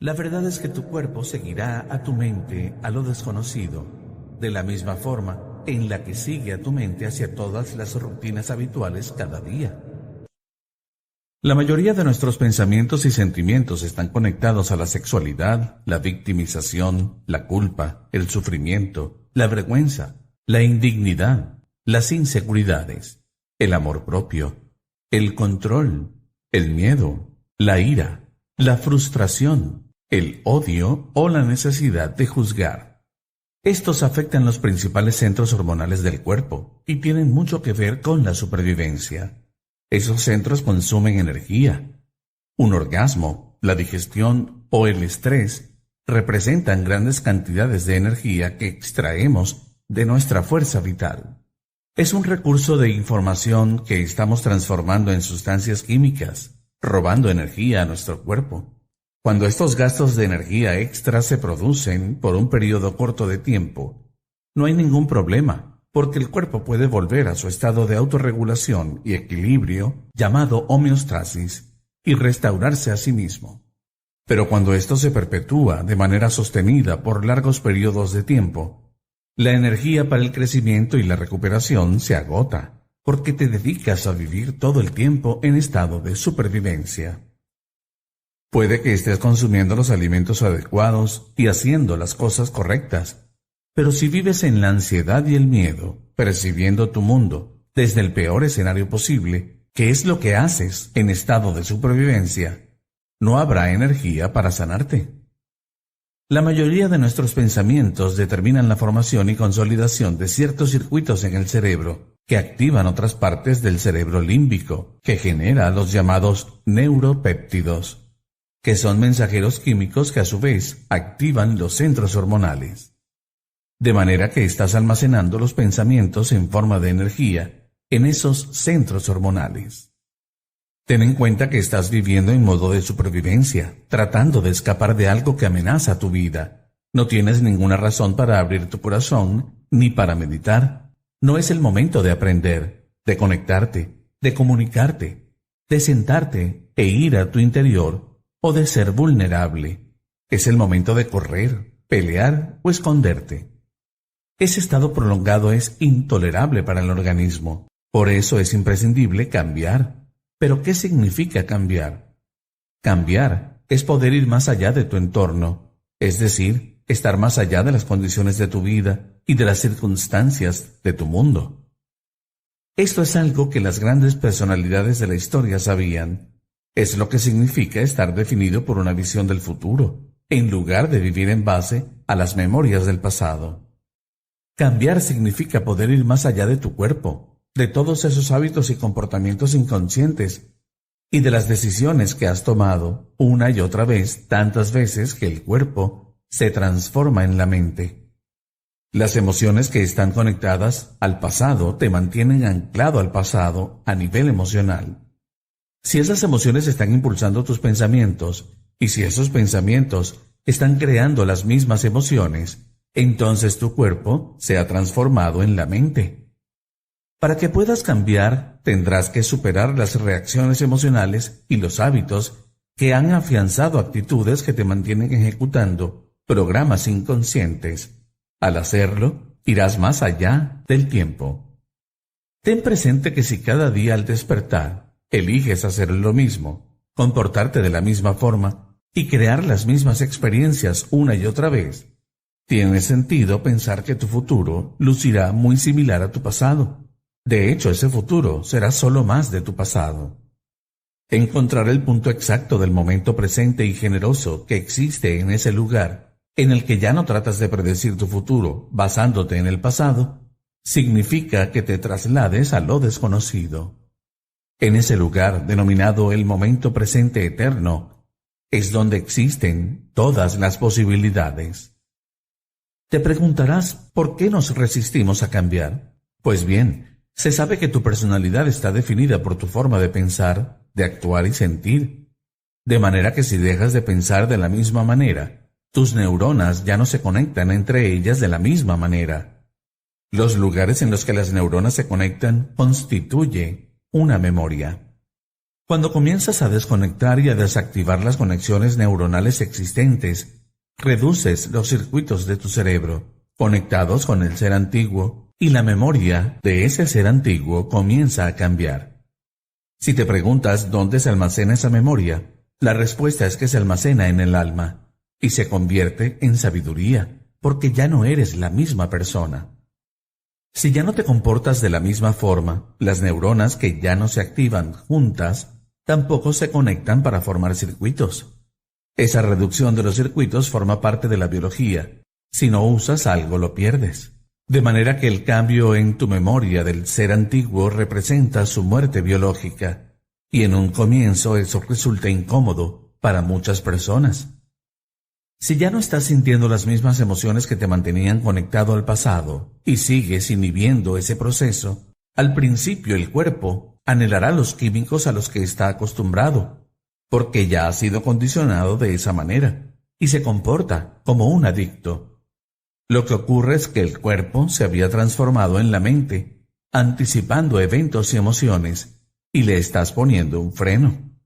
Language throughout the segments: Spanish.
La verdad es que tu cuerpo seguirá a tu mente a lo desconocido, de la misma forma en la que sigue a tu mente hacia todas las rutinas habituales cada día. La mayoría de nuestros pensamientos y sentimientos están conectados a la sexualidad, la victimización, la culpa, el sufrimiento, la vergüenza, la indignidad, las inseguridades, el amor propio, el control, el miedo, la ira, la frustración, el odio o la necesidad de juzgar. Estos afectan los principales centros hormonales del cuerpo y tienen mucho que ver con la supervivencia. Esos centros consumen energía. Un orgasmo, la digestión o el estrés representan grandes cantidades de energía que extraemos de nuestra fuerza vital. Es un recurso de información que estamos transformando en sustancias químicas, robando energía a nuestro cuerpo. Cuando estos gastos de energía extra se producen por un periodo corto de tiempo, no hay ningún problema, porque el cuerpo puede volver a su estado de autorregulación y equilibrio, llamado homeostasis, y restaurarse a sí mismo. Pero cuando esto se perpetúa de manera sostenida por largos periodos de tiempo, la energía para el crecimiento y la recuperación se agota, porque te dedicas a vivir todo el tiempo en estado de supervivencia. Puede que estés consumiendo los alimentos adecuados y haciendo las cosas correctas, pero si vives en la ansiedad y el miedo, percibiendo tu mundo desde el peor escenario posible, que es lo que haces en estado de supervivencia, no habrá energía para sanarte. La mayoría de nuestros pensamientos determinan la formación y consolidación de ciertos circuitos en el cerebro, que activan otras partes del cerebro límbico, que genera los llamados neuropéptidos, que son mensajeros químicos que a su vez activan los centros hormonales. De manera que estás almacenando los pensamientos en forma de energía en esos centros hormonales. Ten en cuenta que estás viviendo en modo de supervivencia, tratando de escapar de algo que amenaza tu vida. No tienes ninguna razón para abrir tu corazón, ni para meditar. No es el momento de aprender, de conectarte, de comunicarte, de sentarte e ir a tu interior, o de ser vulnerable. Es el momento de correr, pelear o esconderte. Ese estado prolongado es intolerable para el organismo. Por eso es imprescindible cambiar. ¿Pero qué significa cambiar? Cambiar es poder ir más allá de tu entorno, es decir, estar más allá de las condiciones de tu vida y de las circunstancias de tu mundo. Esto es algo que las grandes personalidades de la historia sabían. Es lo que significa estar definido por una visión del futuro, en lugar de vivir en base a las memorias del pasado. Cambiar significa poder ir más allá de tu cuerpo, de todos esos hábitos y comportamientos inconscientes, y de las decisiones que has tomado una y otra vez, tantas veces que el cuerpo se transforma en la mente. Las emociones que están conectadas al pasado te mantienen anclado al pasado a nivel emocional. Si esas emociones están impulsando tus pensamientos, y si esos pensamientos están creando las mismas emociones, entonces tu cuerpo se ha transformado en la mente. Para que puedas cambiar, tendrás que superar las reacciones emocionales y los hábitos que han afianzado actitudes que te mantienen ejecutando programas inconscientes. Al hacerlo, irás más allá del tiempo. Ten presente que si cada día al despertar eliges hacer lo mismo, comportarte de la misma forma y crear las mismas experiencias una y otra vez, tiene sentido pensar que tu futuro lucirá muy similar a tu pasado. De hecho, ese futuro será solo más de tu pasado. Encontrar el punto exacto del momento presente y generoso que existe en ese lugar, en el que ya no tratas de predecir tu futuro basándote en el pasado, significa que te traslades a lo desconocido. En ese lugar, denominado el momento presente eterno, es donde existen todas las posibilidades. Te preguntarás por qué nos resistimos a cambiar. Pues bien, se sabe que tu personalidad está definida por tu forma de pensar, de actuar y sentir. De manera que si dejas de pensar de la misma manera, tus neuronas ya no se conectan entre ellas de la misma manera. Los lugares en los que las neuronas se conectan constituyen una memoria. Cuando comienzas a desconectar y a desactivar las conexiones neuronales existentes, reduces los circuitos de tu cerebro, conectados con el ser antiguo, y la memoria de ese ser antiguo comienza a cambiar. Si te preguntas dónde se almacena esa memoria, la respuesta es que se almacena en el alma, y se convierte en sabiduría, porque ya no eres la misma persona. Si ya no te comportas de la misma forma, las neuronas que ya no se activan juntas, tampoco se conectan para formar circuitos. Esa reducción de los circuitos forma parte de la biología. Si no usas algo, lo pierdes. De manera que el cambio en tu memoria del ser antiguo representa su muerte biológica, y en un comienzo eso resulta incómodo para muchas personas. Si ya no estás sintiendo las mismas emociones que te mantenían conectado al pasado y sigues inhibiendo ese proceso, al principio el cuerpo anhelará los químicos a los que está acostumbrado, porque ya ha sido condicionado de esa manera y se comporta como un adicto. Lo que ocurre es que el cuerpo se había transformado en la mente, anticipando eventos y emociones, y le estás poniendo un freno.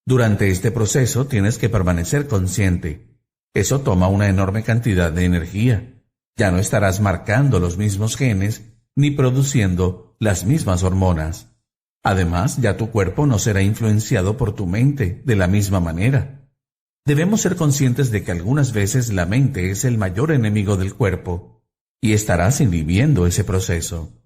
Durante este proceso tienes que permanecer consciente. Eso toma una enorme cantidad de energía. Ya no estarás marcando los mismos genes ni produciendo las mismas hormonas. Además, ya tu cuerpo no será influenciado por tu mente de la misma manera. Debemos ser conscientes de que algunas veces la mente es el mayor enemigo del cuerpo y estarás inhibiendo ese proceso.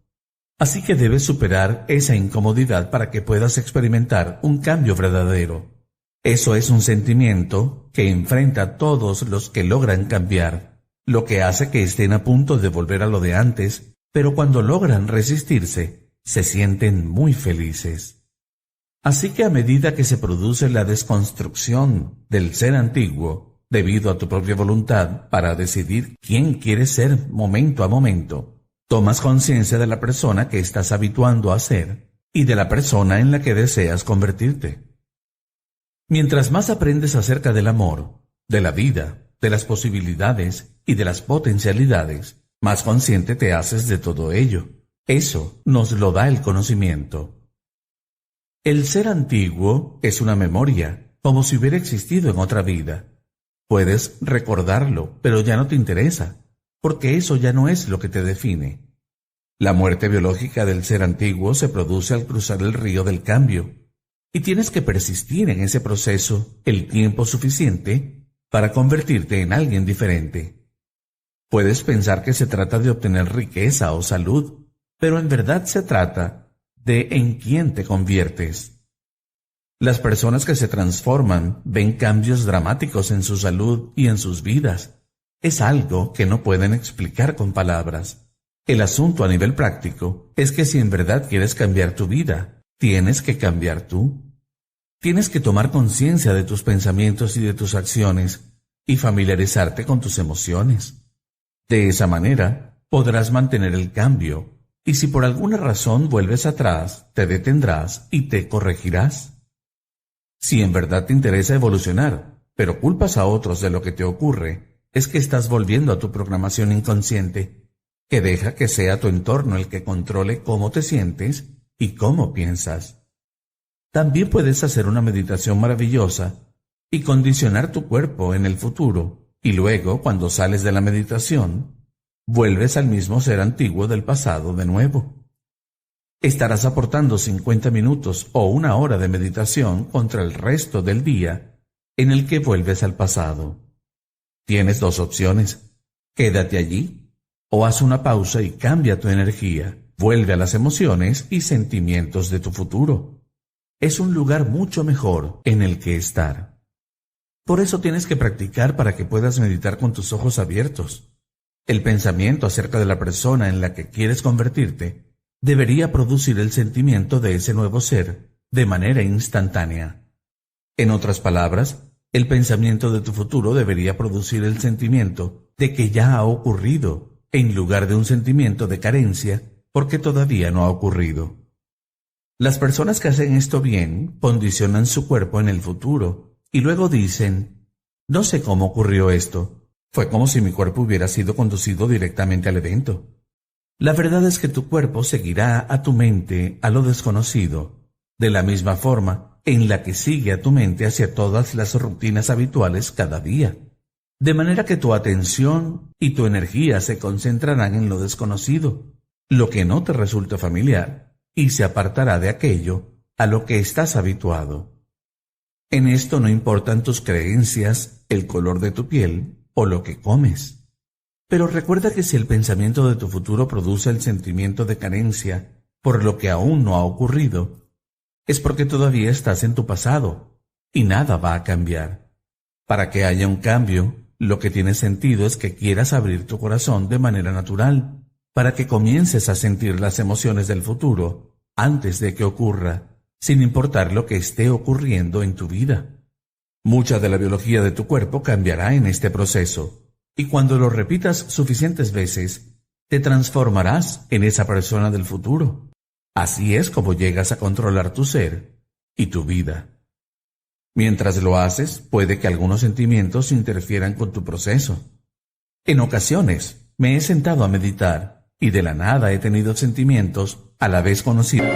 Así que debes superar esa incomodidad para que puedas experimentar un cambio verdadero. Eso es un sentimiento que enfrenta a todos los que logran cambiar, lo que hace que estén a punto de volver a lo de antes, pero cuando logran resistirse, se sienten muy felices. Así que a medida que se produce la desconstrucción del ser antiguo, debido a tu propia voluntad para decidir quién quieres ser momento a momento, tomas conciencia de la persona que estás habituando a ser y de la persona en la que deseas convertirte. Mientras más aprendes acerca del amor, de la vida, de las posibilidades y de las potencialidades, más consciente te haces de todo ello. Eso nos lo da el conocimiento. El ser antiguo es una memoria, como si hubiera existido en otra vida. Puedes recordarlo, pero ya no te interesa, porque eso ya no es lo que te define. La muerte biológica del ser antiguo se produce al cruzar el río del cambio, y tienes que persistir en ese proceso el tiempo suficiente para convertirte en alguien diferente. Puedes pensar que se trata de obtener riqueza o salud, pero en verdad se trata de en quién te conviertes. Las personas que se transforman ven cambios dramáticos en su salud y en sus vidas. Es algo que no pueden explicar con palabras. El asunto a nivel práctico es que si en verdad quieres cambiar tu vida, tienes que cambiar tú. Tienes que tomar conciencia de tus pensamientos y de tus acciones y familiarizarte con tus emociones. De esa manera, podrás mantener el cambio, y si por alguna razón vuelves atrás, te detendrás y te corregirás. Si en verdad te interesa evolucionar, pero culpas a otros de lo que te ocurre, es que estás volviendo a tu programación inconsciente, que deja que sea tu entorno el que controle cómo te sientes y cómo piensas. También puedes hacer una meditación maravillosa y condicionar tu cuerpo en el futuro, y luego, cuando sales de la meditación, vuelves al mismo ser antiguo del pasado de nuevo. Estarás aportando 50 minutos o una hora de meditación contra el resto del día en el que vuelves al pasado. Tienes dos opciones: quédate allí o haz una pausa y cambia tu energía. Vuelve a las emociones y sentimientos de tu futuro. Es un lugar mucho mejor en el que estar. Por eso tienes que practicar para que puedas meditar con tus ojos abiertos. El pensamiento acerca de la persona en la que quieres convertirte debería producir el sentimiento de ese nuevo ser de manera instantánea. En otras palabras, el pensamiento de tu futuro debería producir el sentimiento de que ya ha ocurrido, en lugar de un sentimiento de carencia porque todavía no ha ocurrido. Las personas que hacen esto bien condicionan su cuerpo en el futuro y luego dicen: no sé cómo ocurrió esto, fue como si mi cuerpo hubiera sido conducido directamente al evento. La verdad es que tu cuerpo seguirá a tu mente a lo desconocido, de la misma forma en la que sigue a tu mente hacia todas las rutinas habituales cada día, de manera que tu atención y tu energía se concentrarán en lo desconocido, lo que no te resulta familiar, y se apartará de aquello a lo que estás habituado. En esto no importan tus creencias, el color de tu piel o lo que comes. Pero recuerda que si el pensamiento de tu futuro produce el sentimiento de carencia por lo que aún no ha ocurrido, es porque todavía estás en tu pasado y nada va a cambiar. Para que haya un cambio, lo que tiene sentido es que quieras abrir tu corazón de manera natural, para que comiences a sentir las emociones del futuro antes de que ocurra, sin importar lo que esté ocurriendo en tu vida. Mucha de la biología de tu cuerpo cambiará en este proceso, y cuando lo repitas suficientes veces, te transformarás en esa persona del futuro. Así es como llegas a controlar tu ser y tu vida. Mientras lo haces, puede que algunos sentimientos interfieran con tu proceso. En ocasiones, me he sentado a meditar y de la nada he tenido sentimientos a la vez conocidos.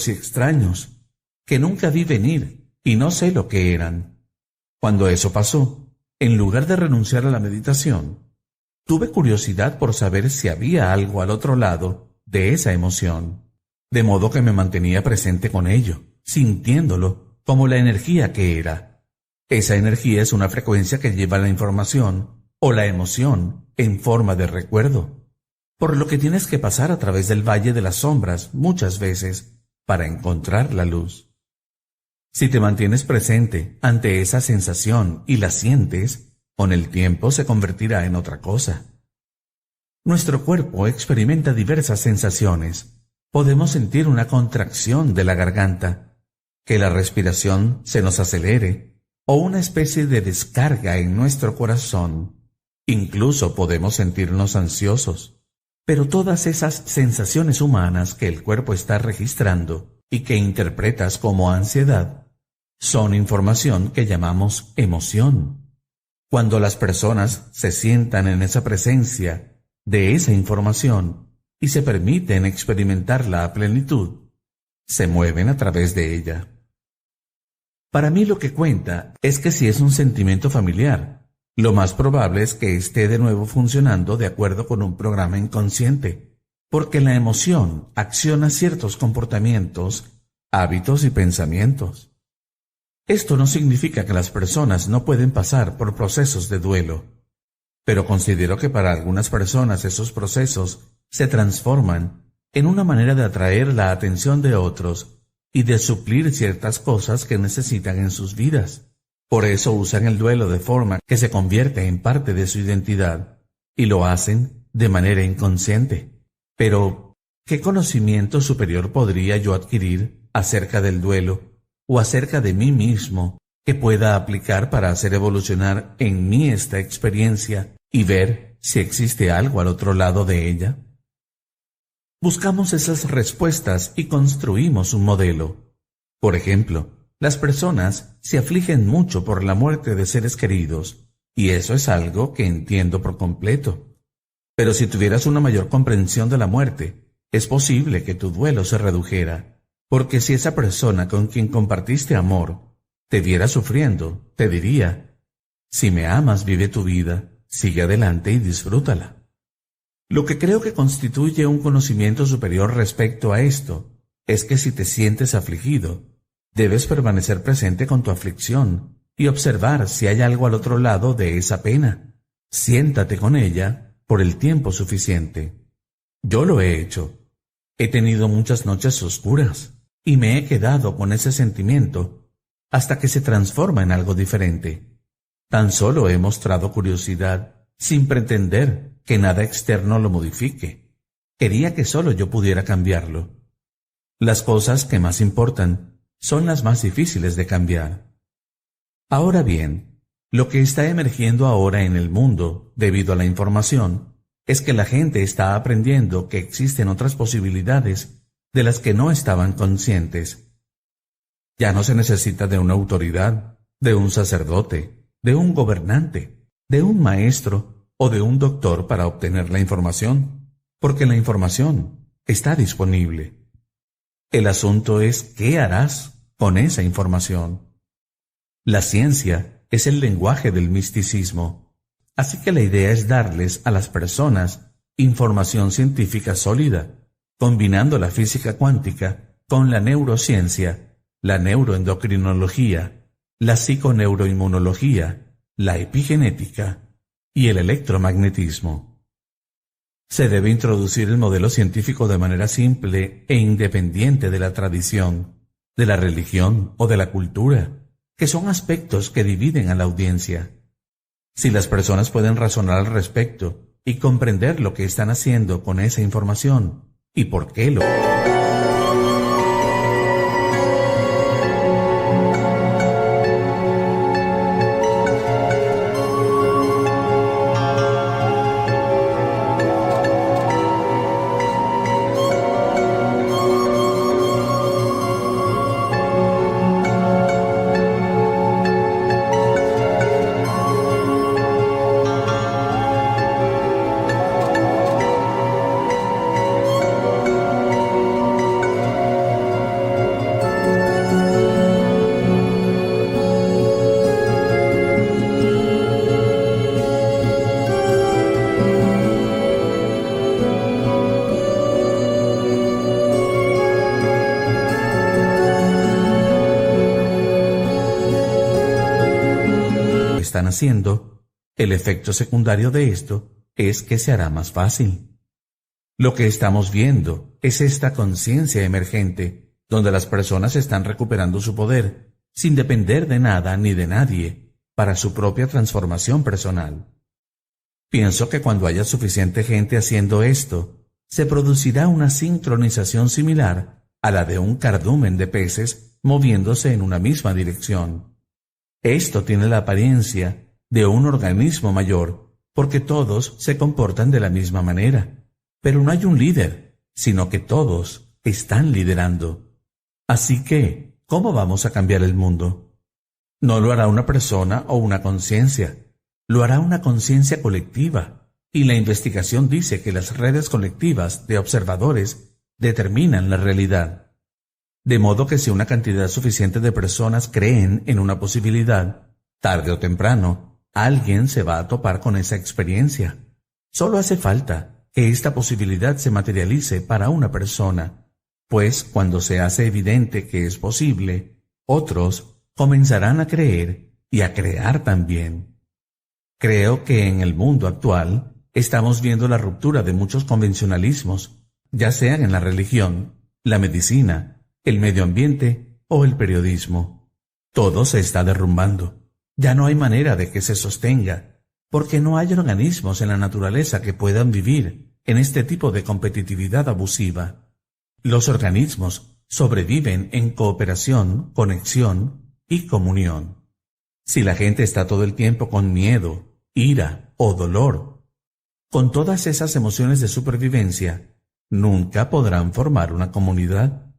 Y extraños, que nunca vi venir y no sé lo que eran. Cuando eso pasó, en lugar de renunciar a la meditación, tuve curiosidad por saber si había algo al otro lado de esa emoción, de modo que me mantenía presente con ello, sintiéndolo como la energía que era. Esa energía es una frecuencia que lleva la información o la emoción en forma de recuerdo, por lo que tienes que pasar a través del valle de las sombras muchas veces para encontrar la luz. Si te mantienes presente ante esa sensación y la sientes, con el tiempo se convertirá en otra cosa. Nuestro cuerpo experimenta diversas sensaciones. Podemos sentir una contracción de la garganta, que la respiración se nos acelere, o una especie de descarga en nuestro corazón. Incluso podemos sentirnos ansiosos. Pero todas esas sensaciones humanas que el cuerpo está registrando y que interpretas como ansiedad, son información que llamamos emoción. Cuando las personas se sientan en esa presencia de esa información y se permiten experimentarla a plenitud, se mueven a través de ella. Para mí lo que cuenta es que si es un sentimiento familiar, lo más probable es que esté de nuevo funcionando de acuerdo con un programa inconsciente, porque la emoción acciona ciertos comportamientos, hábitos y pensamientos. Esto no significa que las personas no pueden pasar por procesos de duelo, pero considero que para algunas personas esos procesos se transforman en una manera de atraer la atención de otros y de suplir ciertas cosas que necesitan en sus vidas. Por eso usan el duelo de forma que se convierte en parte de su identidad, y lo hacen de manera inconsciente. Pero, ¿qué conocimiento superior podría yo adquirir acerca del duelo o acerca de mí mismo que pueda aplicar para hacer evolucionar en mí esta experiencia y ver si existe algo al otro lado de ella? Buscamos esas respuestas y construimos un modelo. Por ejemplo, las personas se afligen mucho por la muerte de seres queridos, y eso es algo que entiendo por completo. Pero si tuvieras una mayor comprensión de la muerte, es posible que tu duelo se redujera, porque si esa persona con quien compartiste amor te viera sufriendo, te diría: si me amas, vive tu vida, sigue adelante y disfrútala. Lo que creo que constituye un conocimiento superior respecto a esto es que si te sientes afligido, debes permanecer presente con tu aflicción y observar si hay algo al otro lado de esa pena. Siéntate con ella por el tiempo suficiente. Yo lo he hecho. He tenido muchas noches oscuras y me he quedado con ese sentimiento hasta que se transforma en algo diferente. Tan solo he mostrado curiosidad, sin pretender que nada externo lo modifique. Quería que solo yo pudiera cambiarlo. Las cosas que más importan son las más difíciles de cambiar. Ahora bien, lo que está emergiendo ahora en el mundo, debido a la información, es que la gente está aprendiendo que existen otras posibilidades de las que no estaban conscientes. Ya no se necesita de una autoridad, de un sacerdote, de un gobernante, de un maestro o de un doctor para obtener la información, porque la información está disponible. El asunto es ¿qué harás con esa información? La ciencia es el lenguaje del misticismo, así que la idea es darles a las personas información científica sólida, combinando la física cuántica con la neurociencia, la neuroendocrinología, la psiconeuroinmunología, la epigenética y el electromagnetismo. Se debe introducir el modelo científico de manera simple e independiente de la tradición, de la religión o de la cultura, que son aspectos que dividen a la audiencia. Si las personas pueden razonar al respecto y comprender lo que están haciendo con esa información y por qué lo... están haciendo, el efecto secundario de esto es que se hará más fácil. Lo que estamos viendo es esta conciencia emergente, donde las personas están recuperando su poder, sin depender de nada ni de nadie, para su propia transformación personal. Pienso que cuando haya suficiente gente haciendo esto, se producirá una sincronización similar a la de un cardumen de peces moviéndose en una misma dirección. Esto tiene la apariencia de un organismo mayor, porque todos se comportan de la misma manera. Pero no hay un líder, sino que todos están liderando. Así que, ¿cómo vamos a cambiar el mundo? No lo hará una persona o una conciencia, lo hará una conciencia colectiva, y la investigación dice que las redes colectivas de observadores determinan la realidad. De modo que si una cantidad suficiente de personas creen en una posibilidad, tarde o temprano, alguien se va a topar con esa experiencia. Solo hace falta que esta posibilidad se materialice para una persona, pues cuando se hace evidente que es posible, otros comenzarán a creer y a crear también. Creo que en el mundo actual estamos viendo la ruptura de muchos convencionalismos, ya sean en la religión, la medicina, el medio ambiente o el periodismo. Todo se está derrumbando. Ya no hay manera de que se sostenga, porque no hay organismos en la naturaleza que puedan vivir en este tipo de competitividad abusiva. Los organismos sobreviven en cooperación, conexión y comunión. Si la gente está todo el tiempo con miedo, ira o dolor, con todas esas emociones de supervivencia, nunca podrán formar una comunidad.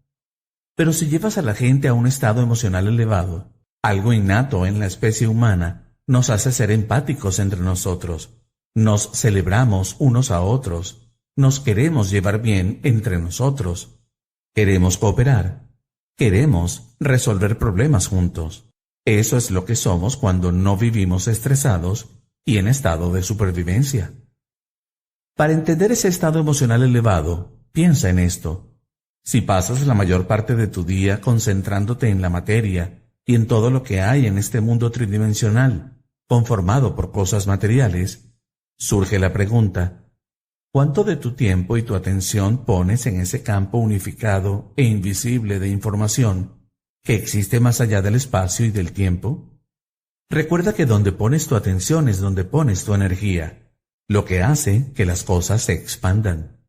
Pero si llevas a la gente a un estado emocional elevado, algo innato en la especie humana nos hace ser empáticos entre nosotros, nos celebramos unos a otros, nos queremos llevar bien entre nosotros, queremos cooperar, queremos resolver problemas juntos. Eso es lo que somos cuando no vivimos estresados y en estado de supervivencia. Para entender ese estado emocional elevado, piensa en esto. Si pasas la mayor parte de tu día concentrándote en la materia y en todo lo que hay en este mundo tridimensional, conformado por cosas materiales, surge la pregunta: ¿cuánto de tu tiempo y tu atención pones en ese campo unificado e invisible de información que existe más allá del espacio y del tiempo? Recuerda que donde pones tu atención es donde pones tu energía, lo que hace que las cosas se expandan.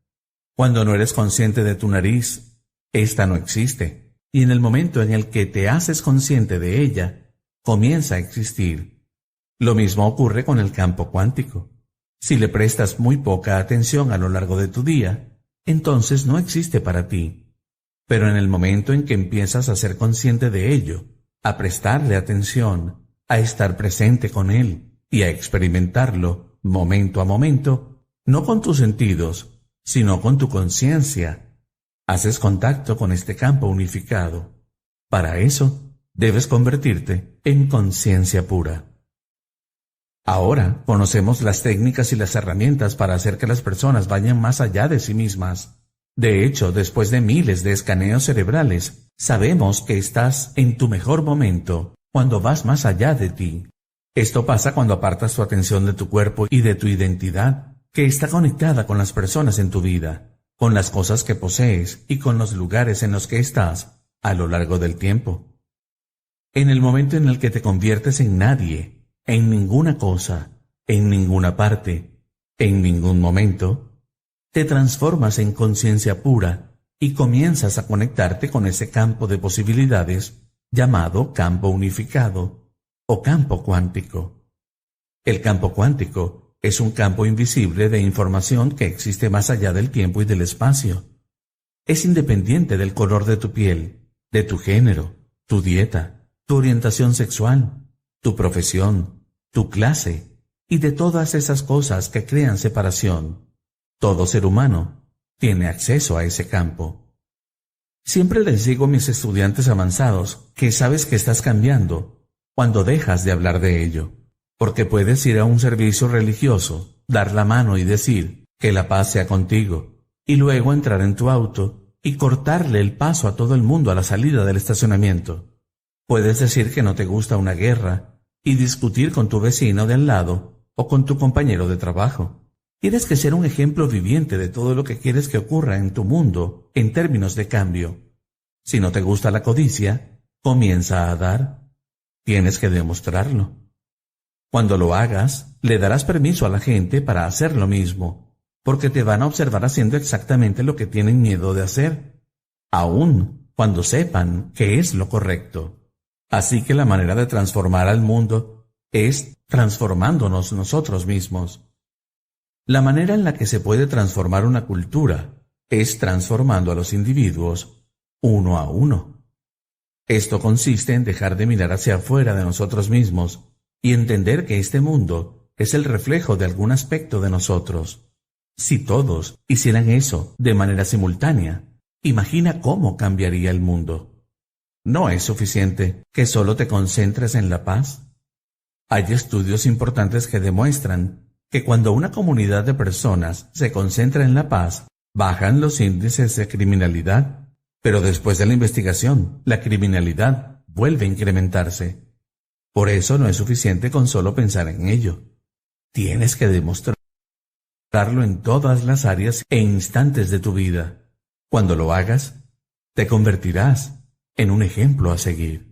Cuando no eres consciente de tu nariz, esta no existe, y en el momento en el que te haces consciente de ella, comienza a existir. Lo mismo ocurre con el campo cuántico. Si le prestas muy poca atención a lo largo de tu día, entonces no existe para ti. Pero en el momento en que empiezas a ser consciente de ello, a prestarle atención, a estar presente con él y a experimentarlo momento a momento, no con tus sentidos, sino con tu conciencia, haces contacto con este campo unificado. Para eso, debes convertirte en conciencia pura. Ahora conocemos las técnicas y las herramientas para hacer que las personas vayan más allá de sí mismas. De hecho, después de miles de escaneos cerebrales, sabemos que estás en tu mejor momento cuando vas más allá de ti. Esto pasa cuando apartas tu atención de tu cuerpo y de tu identidad, que está conectada con las personas en tu vida, con las cosas que posees y con los lugares en los que estás a lo largo del tiempo. En el momento en el que te conviertes en nadie, en ninguna cosa, en ninguna parte, en ningún momento, te transformas en conciencia pura y comienzas a conectarte con ese campo de posibilidades llamado campo unificado o campo cuántico. El campo cuántico es un campo invisible de información que existe más allá del tiempo y del espacio. Es independiente del color de tu piel, de tu género, tu dieta, tu orientación sexual, tu profesión, tu clase y de todas esas cosas que crean separación. Todo ser humano tiene acceso a ese campo. Siempre les digo a mis estudiantes avanzados que sabes que estás cambiando cuando dejas de hablar de ello, porque puedes ir a un servicio religioso, dar la mano y decir que la paz sea contigo, y luego entrar en tu auto y cortarle el paso a todo el mundo a la salida del estacionamiento. Puedes decir que no te gusta una guerra y discutir con tu vecino de al lado o con tu compañero de trabajo. Tienes que ser un ejemplo viviente de todo lo que quieres que ocurra en tu mundo en términos de cambio. Si no te gusta la codicia, comienza a dar. Tienes que demostrarlo. Cuando lo hagas, le darás permiso a la gente para hacer lo mismo, porque te van a observar haciendo exactamente lo que tienen miedo de hacer, aun cuando sepan que es lo correcto. Así que la manera de transformar al mundo es transformándonos nosotros mismos. La manera en la que se puede transformar una cultura es transformando a los individuos uno a uno. Esto consiste en dejar de mirar hacia afuera de nosotros mismos y entender que este mundo es el reflejo de algún aspecto de nosotros. Si todos hicieran eso de manera simultánea, imagina cómo cambiaría el mundo. No es suficiente que solo te concentres en la paz. Hay estudios importantes que demuestran que cuando una comunidad de personas se concentra en la paz, bajan los índices de criminalidad. Pero después de la investigación, la criminalidad vuelve a incrementarse. Por eso no es suficiente con solo pensar en ello. Tienes que demostrarlo en todas las áreas e instantes de tu vida. Cuando lo hagas, Te convertirás en un ejemplo a seguir.